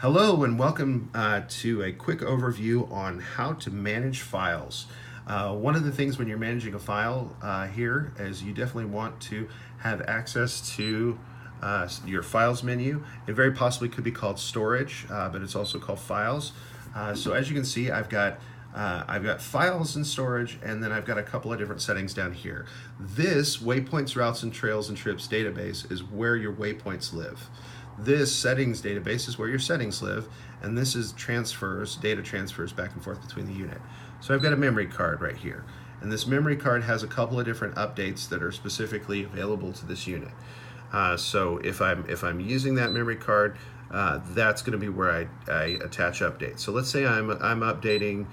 Hello and welcome to a quick overview on how to manage files. One of the things when you're managing a file here is you definitely want to have access to your files menu. It very possibly could be called storage, but it's also called files. So as you can see, I've got files in storage, and then I've got a couple of different settings down here. This waypoints, routes, and trails and trips database is where your waypoints live. This settings database is where your settings live, and this is data transfers back and forth between the unit. So I've got a memory card right here, and this memory card has a couple of different updates that are specifically available to this unit. So if I'm using that memory card, that's going to be where I attach updates. So let's say I'm updating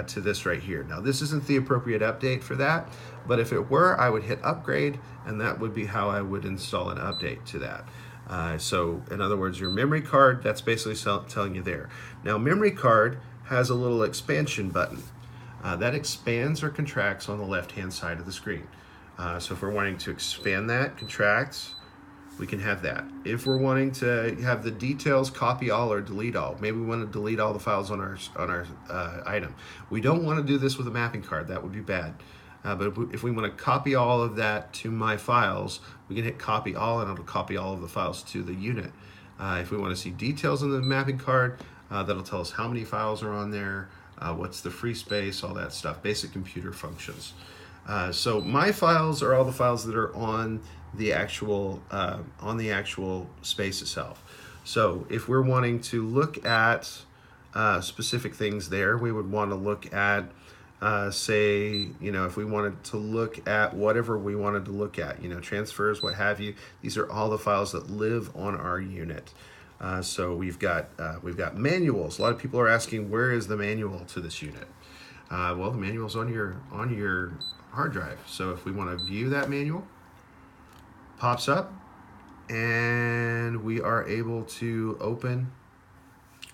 to this right here. Now this isn't the appropriate update for that, but if it were, I would hit upgrade, and that would be how I would install an update to that. So in other words, your memory card, that's basically telling you there. Now memory card has a little expansion button. That expands or contracts on the left-hand side of the screen. So if we're wanting to expand that, contracts, we can have that. If we're wanting to have the details copy all or delete all, maybe we want to delete all the files on our item. We don't want to do this with a mapping card. That would be bad. But if we want to copy all of that to my files, we can hit copy all, and it'll copy all of the files to the unit. If we want to see details in the mapping card, that'll tell us how many files are on there, what's the free space, all that stuff, basic computer functions. So my files are all the files that are on the actual space itself. So if we're wanting to look at specific things there, we would want to look at say, if we wanted to look at whatever we wanted to look at, transfers, what have you. These are all the files that live on our unit. So we've got manuals. A lot of people are asking, where is the manual to this unit? Well, the manual's on your hard drive. So if we want to view that manual, pops up, and we are able to open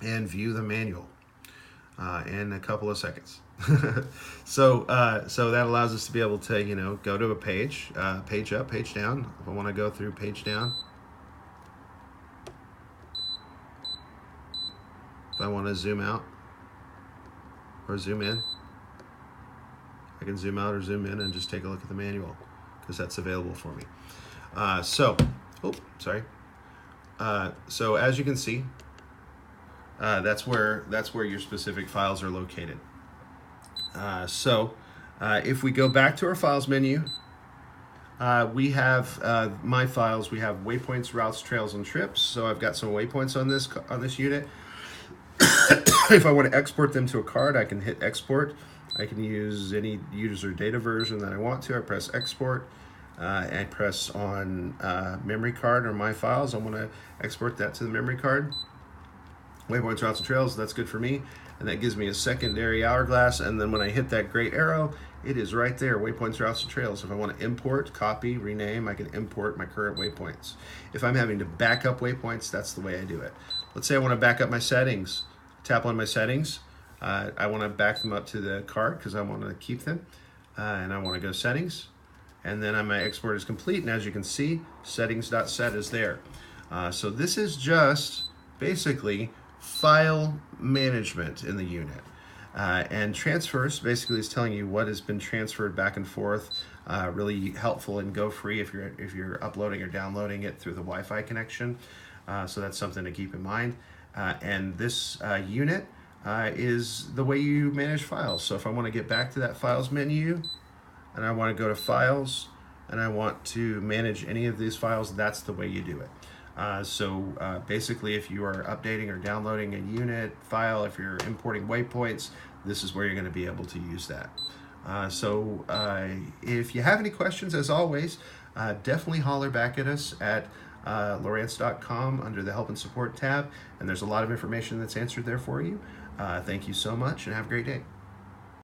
and view the manual in a couple of seconds. So that allows us to be able to go to a page, page up, page down. If I want to go through page down, if I want to zoom out or zoom in, I can zoom out or zoom in and just take a look at the manual, because that's available for me. So as you can see, that's where your specific files are located. If we go back to our files menu, we have my files. We have waypoints, routes, trails, and trips. So I've got some waypoints on this unit. If I want to export them to a card, I can hit export. I can use any user data version that I want to. I press export. I press on memory card or my files. I want to export that to the memory card. Waypoints, routes, and trails, that's good for me. And that gives me a secondary hourglass. And then when I hit that gray arrow, it is right there, waypoints, routes, and trails. If I want to import, copy, rename, I can import my current waypoints. If I'm having to back up waypoints, that's the way I do it. Let's say I want to back up my settings. Tap on my settings. I want to back them up to the card because I want to keep them. And I want to go settings. And then my export is complete. And as you can see, settings.set is there. So this is just basically file management in the unit. And transfers basically is telling you what has been transferred back and forth. Really helpful and go free if you're uploading or downloading it through the Wi-Fi connection. So that's something to keep in mind. And this unit is the way you manage files. So if I want to get back to that files menu, and I want to go to files, and I want to manage any of these files, that's the way you do it. Basically, if you are updating or downloading a unit file, if you're importing waypoints, this is where you're going to be able to use that. If you have any questions, as always, definitely holler back at us at Lawrence.com under the Help and Support tab, and there's a lot of information that's answered there for you. Thank you so much, and have a great day.